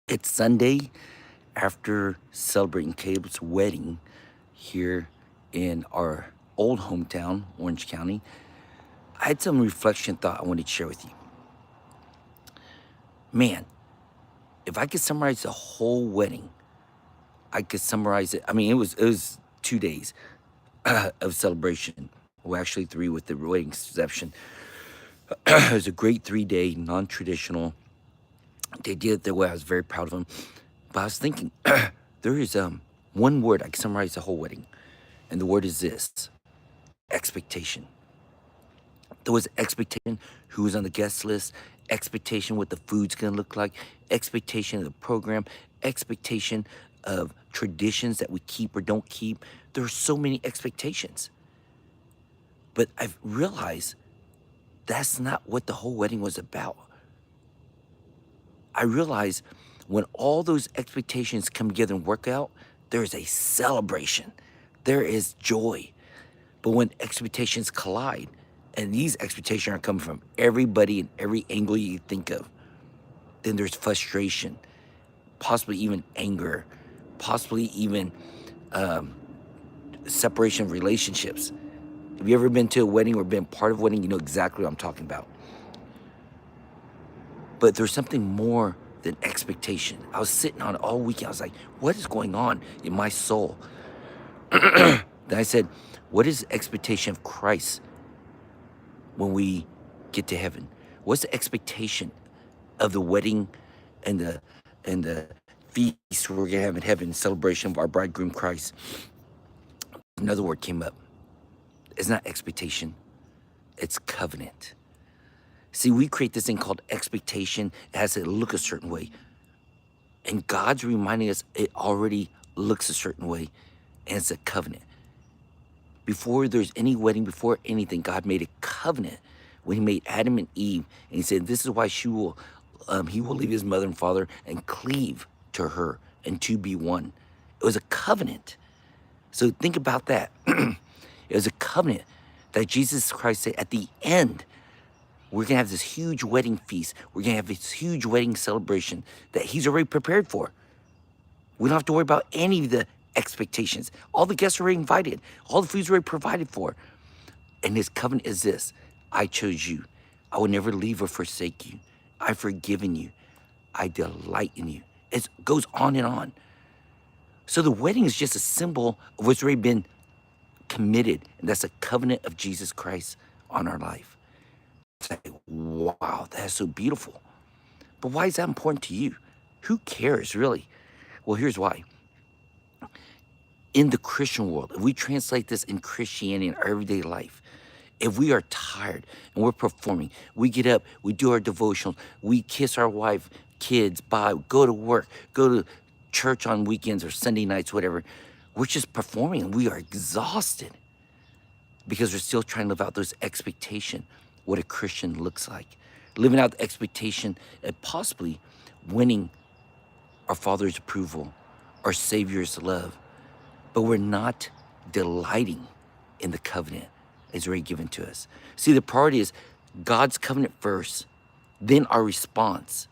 It's Sunday after celebrating Caleb's wedding here in our old hometown, Orange County. I had some reflection thought I wanted to share with you. Man, if I could summarize the whole wedding, I could summarize it. I mean, it was 2 days of celebration. Well, actually three with the wedding reception. It was a great 3 day, non-traditional. They did it their way. I was very proud of them. But I was thinking, there is one word I can summarize the whole wedding, and the word is this: expectation. There was expectation who was on the guest list, expectation what the food's gonna look like, expectation of the program, expectation of traditions that we keep or don't keep. There are so many expectations. But I've realized that's not what the whole wedding was about. I realize when all those expectations come together and work out, there is a celebration. There is joy. But when expectations collide, and these expectations are coming from everybody and every angle you think of, then there's frustration, possibly even anger, possibly even separation of relationships. Have you ever been to a wedding or been part of a wedding? You know exactly what I'm talking about. But there's something more than expectation. I was sitting on it all weekend. I was like, what is going on in my soul? Then I said, what is the expectation of Christ when we get to heaven? What's the expectation of the wedding and the feast we're gonna have in heaven, celebration of our bridegroom Christ? Another word came up. It's not expectation, it's covenant. See, we create this thing called expectation. It has to look a certain way. And God's reminding us it already looks a certain way, and it's a covenant. Before there's any wedding, before anything, God made a covenant when he made Adam and Eve. And he said, this is why he will leave his mother and father and cleave to her, and to be one. It was a covenant. So think about that. It was a covenant that Jesus Christ said at the end, we're going to have this huge wedding feast. We're going to have this huge wedding celebration that he's already prepared for. We don't have to worry about any of the expectations. All the guests are already invited. All the food's already provided for. And his covenant is this: I chose you. I will never leave or forsake you. I've forgiven you. I delight in you. It goes on and on. So the wedding is just a symbol of what's already been committed. And that's a covenant of Jesus Christ on our life. It's like, wow, that's so beautiful. But why is that important to you? Who cares, really? Well, here's why. In the Christian world, if we translate this in Christianity in our everyday life, if we are tired and we're performing, we get up, we do our devotionals, we kiss our wife, kids, bye, go to work, go to church on weekends or Sunday nights, whatever, we're just performing and we are exhausted because we're still trying to live out those expectations, what a Christian looks like. Living out the expectation of possibly winning our Father's approval, our Savior's love, but we're not delighting in the covenant that's already given to us. See, the priority is God's covenant first, then our response,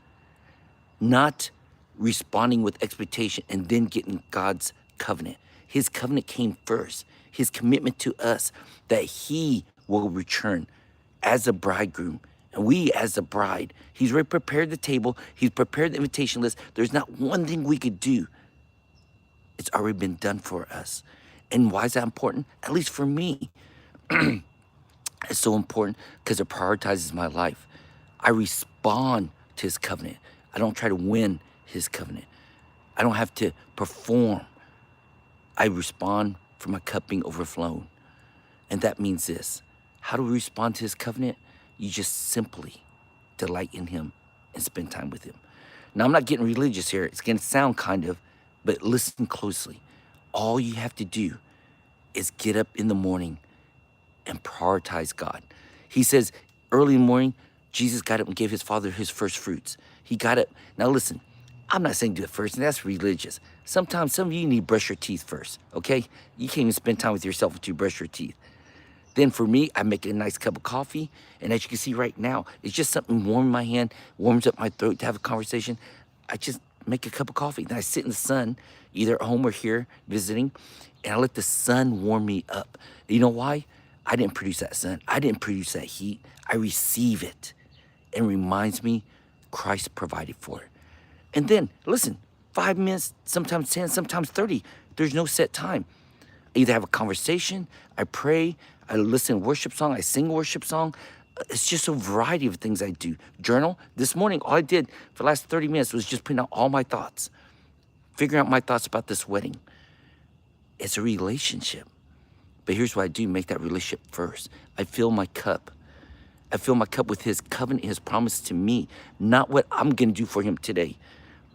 not responding with expectation and then getting God's covenant. His covenant came first. His commitment to us that he will return as a bridegroom and we as the bride. He's already prepared the table. He's prepared the invitation list. There's not one thing we could do. It's already been done for us. And why is that important? At least for me, it's so important because it prioritizes my life. I respond to his covenant. I don't try to win his covenant. I don't have to perform. I respond for my cup being overflown. And that means this: how do we respond to his covenant? You just simply delight in him and spend time with him. Now, I'm not getting religious here. It's going to sound kind of, but listen closely. All you have to do is get up in the morning and prioritize God. He says early in the morning, Jesus got up and gave his Father his first fruits. He got up. Now listen, I'm not saying do it first, and that's religious. Sometimes some of you need to brush your teeth first, okay? You can't even spend time with yourself until you brush your teeth. Then for me, I make a nice cup of coffee, and as you can see right now, it's just something warm in my hand, warms up my throat to have a conversation. I just make a cup of coffee. Then I sit in the sun, either at home or here visiting, and I let the sun warm me up. You know why? I didn't produce that sun. I didn't produce that heat. I receive it. And reminds me Christ provided for it. And then, listen, 5 minutes, sometimes 10, sometimes 30. There's no set time. I either have a conversation, I pray, I listen to worship song, I sing a worship song. It's just a variety of things I do. Journal. This morning, all I did for the last 30 minutes was just putting out all my thoughts, figuring out my thoughts about this wedding. It's a relationship. But here's what I do, make that relationship first. I fill my cup. I fill my cup with his covenant, his promise to me, not what I'm going to do for him today.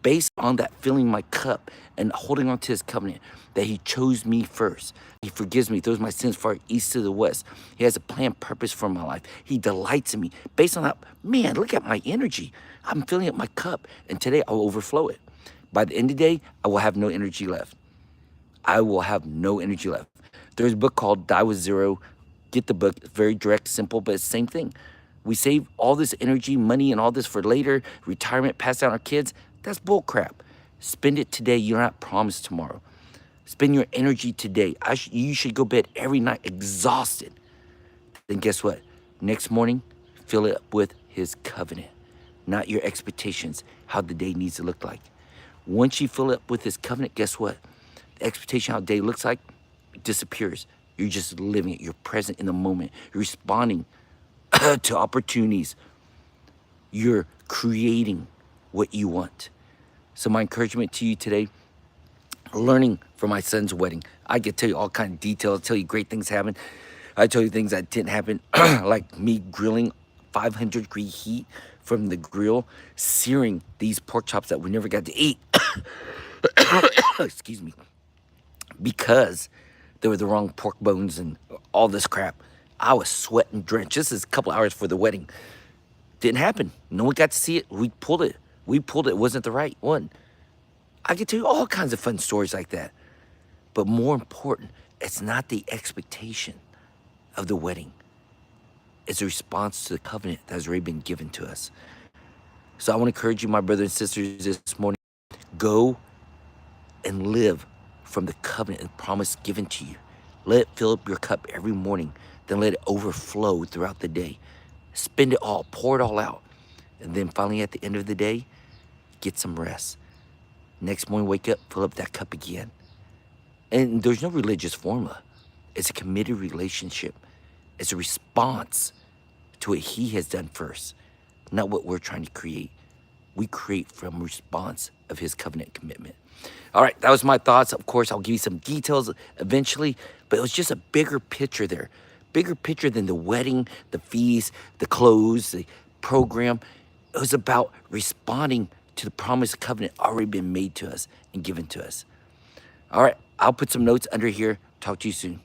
Based on that filling my cup and holding on to his covenant, that he chose me first. He forgives me, throws my sins far east to the west. He has a plan, purpose for my life. He delights in me. Based on that, man, look at my energy. I'm filling up my cup, and today I will overflow it. By the end of the day, I will have no energy left. I will have no energy left. There's a book called Die With Zero. Get the book. It's very direct, simple, but it's the same thing. We save all this energy, money, and all this for later, retirement, pass down our kids. That's bull crap. Spend it today. You're not promised tomorrow. Spend your energy today. You should go to bed every night exhausted. Then guess what? Next morning, fill it up with his covenant, not your expectations, how the day needs to look like. Once you fill it up with his covenant, guess what? The expectation how the day looks like disappears. You're just living it. You're present in the moment. You're responding to opportunities. You're creating what you want. So my encouragement to you today, learning from my son's wedding. I could tell you all kinds of details, tell you great things happened. I tell you things that didn't happen, like me grilling 500-degree heat from the grill, searing these pork chops that we never got to eat. Excuse me. Because they were the wrong pork bones and all this crap. I was sweating, drenched. This is a couple hours for the wedding. Didn't happen. No one got to see it. We pulled it. It wasn't the right one. I can tell you all kinds of fun stories like that. But more important, it's not the expectation of the wedding. It's a response to the covenant that has already been given to us. So I want to encourage you, my brothers and sisters, this morning, go and live from the covenant and promise given to you. Let it fill up your cup every morning. Then let it overflow throughout the day. Spend it all, pour it all out. And then finally at the end of the day, get some rest. Next morning, wake up, fill up that cup again. And there's no religious formula. It's a committed relationship. It's a response to what he has done first, not what we're trying to create. We create from response of his covenant commitment. All right, that was my thoughts. Of course, I'll give you some details eventually, but it was just a bigger picture there. Bigger picture than the wedding, the feast, the clothes, the program. It was about responding to the promised covenant already been made to us and given to us. All right, I'll put some notes under here. Talk to you soon.